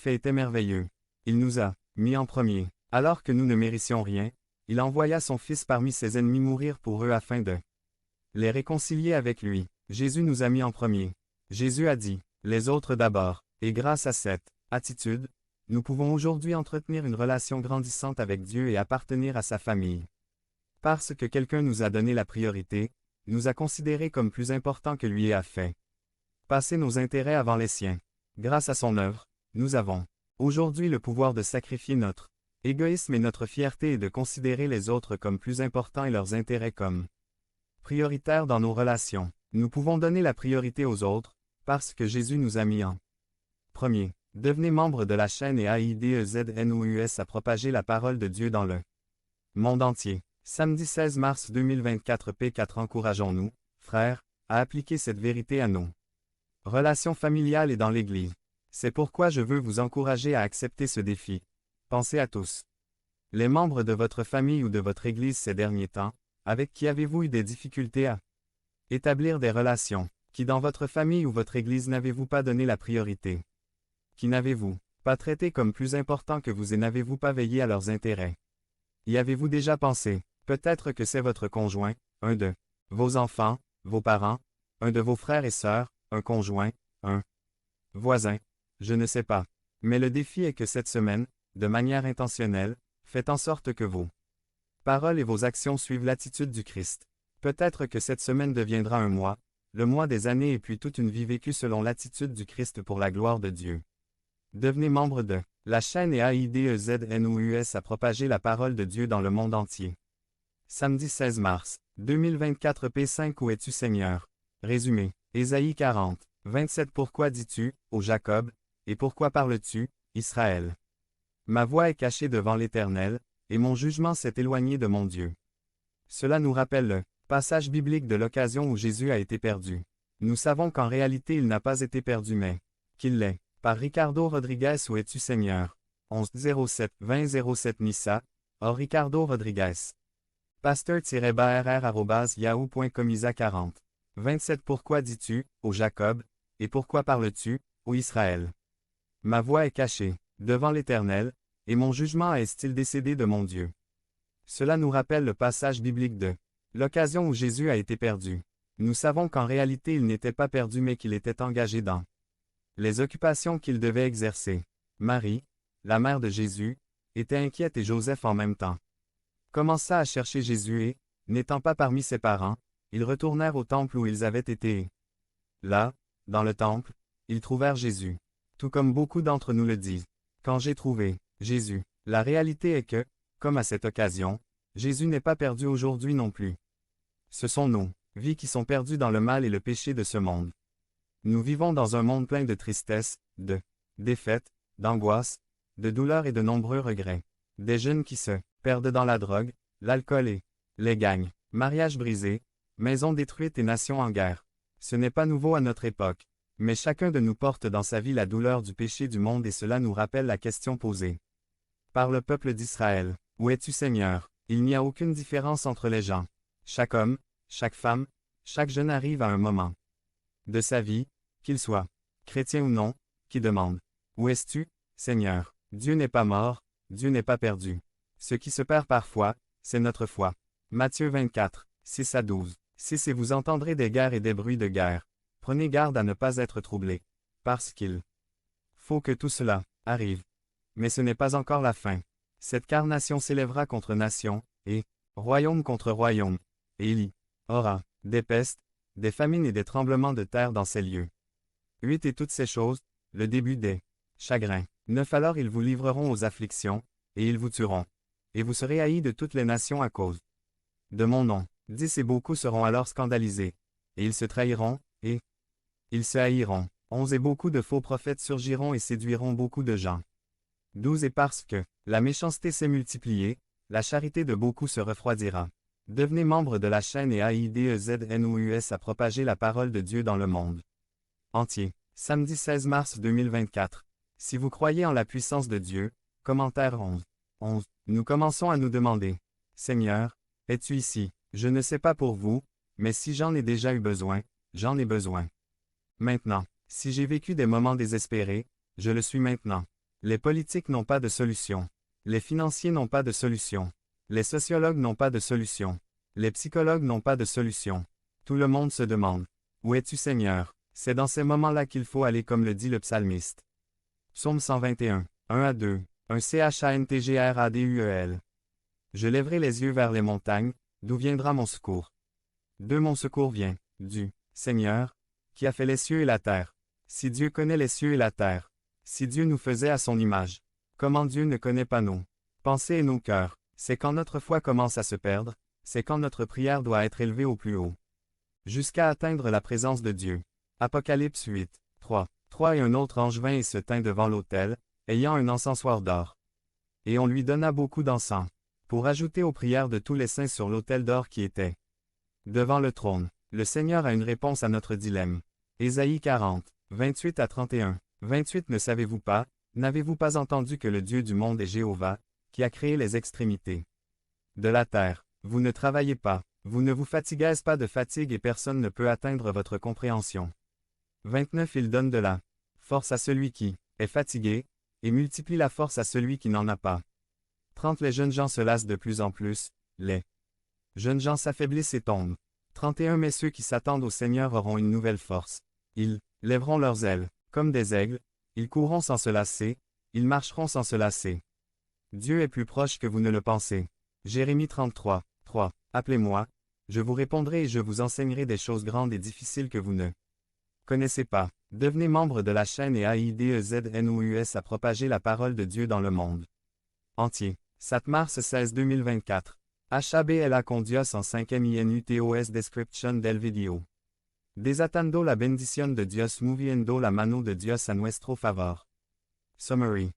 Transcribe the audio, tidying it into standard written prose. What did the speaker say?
fait était merveilleux. Il nous a mis en premier. Alors que nous ne méritions rien, il envoya son Fils parmi ses ennemis mourir pour eux afin de les réconcilier avec lui. Jésus nous a mis en premier. Jésus a dit, les autres d'abord. Et grâce à cette attitude, nous pouvons aujourd'hui entretenir une relation grandissante avec Dieu et appartenir à sa famille. Parce que quelqu'un nous a donné la priorité, nous a considérés comme plus importants que lui et a fait passer nos intérêts avant les siens. Grâce à son œuvre, nous avons aujourd'hui le pouvoir de sacrifier notre égoïsme et notre fierté et de considérer les autres comme plus importants et leurs intérêts comme prioritaires dans nos relations. Nous pouvons donner la priorité aux autres, parce que Jésus nous a mis en premier. Devenez membre de la chaîne et AIDEZNOUS à propager la parole de Dieu dans le monde entier. Samedi 16 mars 2024 P4 Encourageons-nous, frères, à appliquer cette vérité à nos relations familiales et dans l'Église. C'est pourquoi je veux vous encourager à accepter ce défi. Pensez à tous les membres de votre famille ou de votre Église ces derniers temps, avec qui avez-vous eu des difficultés à établir des relations, qui dans votre famille ou votre Église n'avez-vous pas donné la priorité? Qui n'avez-vous pas traité comme plus important que vous et n'avez-vous pas veillé à leurs intérêts? Y avez-vous déjà pensé? Peut-être que c'est votre conjoint, un de vos enfants, vos parents, un de vos frères et sœurs, un conjoint, un voisin, je ne sais pas. Mais le défi est que cette semaine, de manière intentionnelle, faites en sorte que vos paroles et vos actions suivent l'attitude du Christ. Peut-être que cette semaine deviendra un mois, le mois des années et puis toute une vie vécue selon l'attitude du Christ pour la gloire de Dieu. Devenez membre de la chaîne et AIDEZNOUS à propager la parole de Dieu dans le monde entier. Samedi 16 mars 2024 P5 Où es-tu Seigneur? Résumé. Ésaïe 40, 27 Pourquoi dis-tu, ô Jacob, et pourquoi parles-tu, Israël? Ma voix est cachée devant l'Éternel, et mon jugement s'est éloigné de mon Dieu. Cela nous rappelle le passage biblique de l'occasion où Jésus a été perdu. Nous savons qu'en réalité il n'a pas été perdu mais qu'il l'est. Par Ricardo Rodriguez Où es-tu Seigneur? 11-07-20-07 Nissa, or Ricardo Rodriguez. pasteur-barr@yahoo.com Isa 40. 27 Pourquoi dis-tu, ô Jacob, et pourquoi parles-tu, ô Israël? Ma voix est cachée devant l'Éternel, et mon jugement est-il décédé de mon Dieu? Cela nous rappelle le passage biblique de l'occasion où Jésus a été perdu. Nous savons qu'en réalité il n'était pas perdu mais qu'il était engagé dans les occupations qu'il devait exercer. Marie, la mère de Jésus, était inquiète et Joseph en même temps commença à chercher Jésus et, n'étant pas parmi ses parents, ils retournèrent au temple où ils avaient été. Là, dans le temple, ils trouvèrent Jésus. Tout comme beaucoup d'entre nous le disent. Quand j'ai trouvé Jésus, la réalité est que, comme à cette occasion, Jésus n'est pas perdu aujourd'hui non plus. Ce sont nos vies qui sont perdues dans le mal et le péché de ce monde. Nous vivons dans un monde plein de tristesse, de défaite, d'angoisse, de douleur et de nombreux regrets. Des jeunes qui se perdent dans la drogue, l'alcool et les gangs, mariages brisés, maisons détruites et nations en guerre. Ce n'est pas nouveau à notre époque. Mais chacun de nous porte dans sa vie la douleur du péché du monde et cela nous rappelle la question posée par le peuple d'Israël. Où es-tu Seigneur? Il n'y a aucune différence entre les gens. Chaque homme, chaque femme, chaque jeune arrive à un moment de sa vie, qu'il soit chrétien ou non, qui demande. Où es-tu, Seigneur? Dieu n'est pas mort, Dieu n'est pas perdu. Ce qui se perd parfois, c'est notre foi. Matthieu 24, 6 à 12. 6 Et vous entendrez des guerres et des bruits de guerre. Prenez garde à ne pas être troublés, parce qu'il faut que tout cela arrive. Mais ce n'est pas encore la fin. Cette car nation s'élèvera contre nation, et royaume contre royaume, et il y aura des pestes, des famines et des tremblements de terre dans ces lieux. 8 Et toutes ces choses, le début des chagrins. 9 Alors ils vous livreront aux afflictions, et ils vous tueront. Et vous serez haïs de toutes les nations à cause de mon nom. 10 Et beaucoup seront alors scandalisés, et ils se trahiront, et ils se haïront. 11 Et beaucoup de faux prophètes surgiront et séduiront beaucoup de gens. 12 Et parce que la méchanceté s'est multipliée, la charité de beaucoup se refroidira. Devenez membre de la chaîne et AIDEZNOUS à propager la parole de Dieu dans le monde entier. Samedi 16 mars 2024. Si vous croyez en la puissance de Dieu, commentaire 11. Nous commençons à nous demander. Seigneur, es-tu ici? Je ne sais pas pour vous, mais si j'en ai déjà eu besoin, j'en ai besoin. Maintenant, si j'ai vécu des moments désespérés, je le suis maintenant. Les politiques n'ont pas de solution. Les financiers n'ont pas de solution. Les sociologues n'ont pas de solution. Les psychologues n'ont pas de solution. Tout le monde se demande. Où es-tu Seigneur? C'est dans ces moments-là qu'il faut aller comme le dit le psalmiste. Psaume 121, 1 à 2, un CHANTGRADUEL. Je lèverai les yeux vers les montagnes, d'où viendra mon secours? De mon secours vient, du Seigneur, qui a fait les cieux et la terre. Si Dieu connaît les cieux et la terre, si Dieu nous faisait à son image, comment Dieu ne connaît pas nos pensées et nos cœurs? C'est quand notre foi commence à se perdre, c'est quand notre prière doit être élevée au plus haut. Jusqu'à atteindre la présence de Dieu. Apocalypse 8, 3. 3 Et un autre ange vint et se tint devant l'autel, ayant un encensoir d'or. Et on lui donna beaucoup d'encens, pour ajouter aux prières de tous les saints sur l'autel d'or qui était devant le trône. Le Seigneur a une réponse à notre dilemme. Ésaïe 40, 28 à 31. 28 Ne savez-vous pas, n'avez-vous pas entendu que le Dieu du monde est Jéhovah, qui a créé les extrémités de la terre? Vous ne travaillez pas, vous ne vous fatiguez pas de fatigue et personne ne peut atteindre votre compréhension. 29 Il donne de la force à celui qui est fatigué, et multiplie la force à celui qui n'en a pas. 30 Les jeunes gens se lassent de plus en plus, les jeunes gens s'affaiblissent et tombent. 31 Mais ceux qui s'attendent au Seigneur auront une nouvelle force. Ils lèveront leurs ailes, comme des aigles, ils courront sans se lasser, ils marcheront sans se lasser. Dieu est plus proche que vous ne le pensez. Jérémie 33, 3. Appelez-moi, je vous répondrai et je vous enseignerai des choses grandes et difficiles que vous ne connaissez pas. Devenez membre de la chaîne et AIDEZNOUS à propager la parole de Dieu dans le monde entier. 7 mars 16 2024. HABLA con Dios en 5e INUTOS description del video. Desatando la bendición de Dios moviendo la mano de Dios a nuestro favor. Summary.